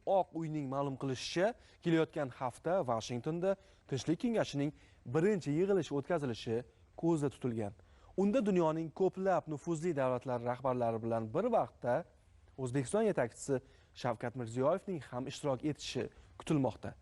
Oq uyning ma'lum qilishicha, kelayotgan hafta Washingtonda Tinchlik kengashining birinchi yig'ilishi o'tkazilishi ko'zda tutilgan. Unda dunyoning ko'plab nufuzli davlatlar rahbarlari bilan bir vaqtda O'zbekiston yetakchisi Shavkat Mirziyoyevning ham ishtirok etishi kutilmoqda.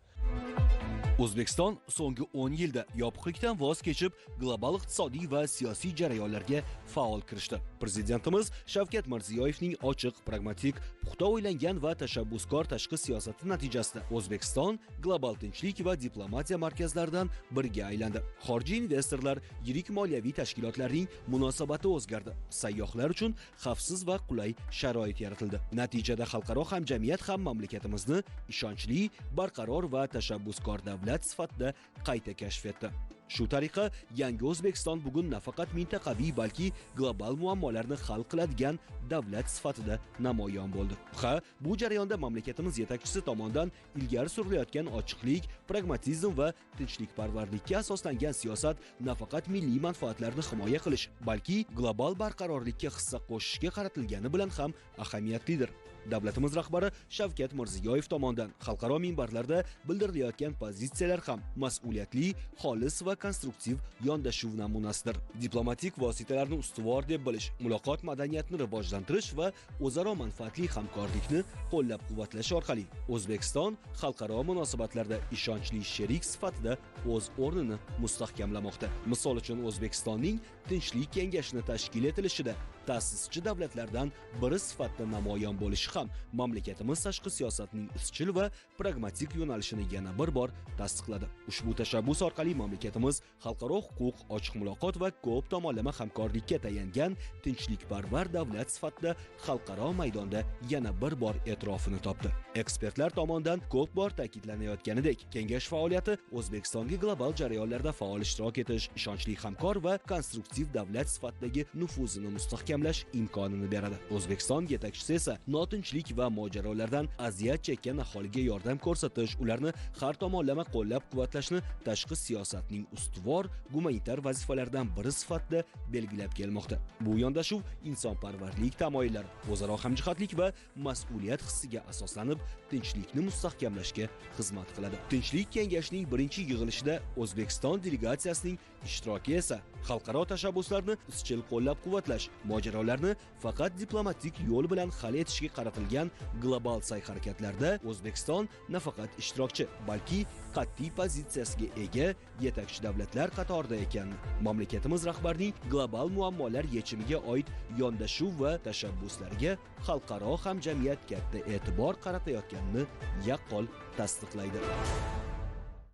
O'zbekiston so'nggi 10 yilda yopiqlikdan voz kechib, global iqtisodiy va siyosiy jarayonlarga faol kirishdi. Prezidentimiz Shavkat Mirziyoyevning ochiq, pragmatik, puxta o'ylangan va tashabbuskor tashqi siyosati natijasida O'zbekiston global tinchlik va diplomatiya markazlaridan biriga aylandi. Xorijiy investorlar, yirik moliyaviy tashkilotlarning munosabati o'zgardi. Sayyohlar uchun xavfsiz va qulay sharoit yaratildi. Natijada xalqaro hamjamiyat ham mamlakatimizni ishonchli, barqaror va tashabbuskor davlat sifatida qayta kashf etdi. Shu tariqa yangi O'zbekiston bugun nafaqat mintaqaviy, balki global muammolarni hal qiladigan davlat sifatida namoyon bo'ldi. Bu jarayonda mamlakatimiz yetakchisi tomonidan ilgari surilayotgan ochiqlik, pragmatizm va tinchlikparvarlikka asoslangan siyosat nafaqat milliy manfaatlarni himoya qilish, balki global barqarorlikka hissa qo'shishga qaratilgani bilan ham ahamiyatlidir. Davlatimiz rahbari Shavkat Mirziyoyev tomonidan xalqaro minbarlarda bildirilayotgan pozitsiyalar ham mas'uliyatli, xolis va konstruktiv yondashuv namunasidir. Diplomatik vositalarni ustuvor deb bilish, muloqot madaniyatini rivojlantirish va o'zaro manfaatli hamkorlikni qo'llab-quvvatlash orqali O'zbekiston xalqaro munosabatlarda ishonchli sherik sifatida o'z o'rnini mustahkamlamoqda. Misol uchun O'zbekistonning Tinchlik kengashini tashkil etilishida ta'sischi davlatlardan biri sifatida namoyon bo'lishi ham mamlakatimiz tashqi siyosatining izchil va pragmatik yo'nalishini yana bir bor tasdiqladi. Ushbu tashabbus orqali mamlakatimiz xalqaro huquq, ochiq muloqot va ko'p tomonlama hamkorlikka tayangan tinchlikparvar davlat sifatida xalqaro maydonda yana bir bor e'tirofini topdi. Ekspertlar tomonidan ko'p bor ta'kidlanayotganidek, kengash faoliyati O'zbekistonga global jarayonlarda faol ishtirok etish, ishonchli hamkor va konstruktiv davlat sifatidagi nufuzini mustahkamlash imkonini beradi. O'zbekiston yetakchisi esa notinchlik va mojarolardan aziyat chekkan aholiga yordam ko'rsatish, ularni har tomonlama qo'llab-quvvatlashni tashqi siyosatning ustuvor gumanitar vazifalaridan biri sifatida belgilab kelmoqda. Bu yondashuv insonparvarlik tamoyillari, o'zaro hamjihatlik va mas'uliyat hissiga asoslanib, tinchlikni mustahkamlashga xizmat qiladi. Tinchlik kengashining birinchi yig'ilishida O'zbekiston delegatsiyasining ishtiroki esa xalqaro tashabbuslarni izchil qo'llab-quvvatlash, mojarolarni faqat diplomatik yo'l bilan hal etishga qaratilgan global sa'y-harakatlarda O'zbekiston nafaqat ishtirokchi, balki qat'iy pozitsiyasiga ega yetakchi davlatlar qatorida ekanini, mamlakatimiz rahbarining global muammolar yechimiga oid yondashuv va tashabbuslariga xalqaro hamjamiyat katta e'tibor qaratayotganini yaqqol tasdiqlaydi.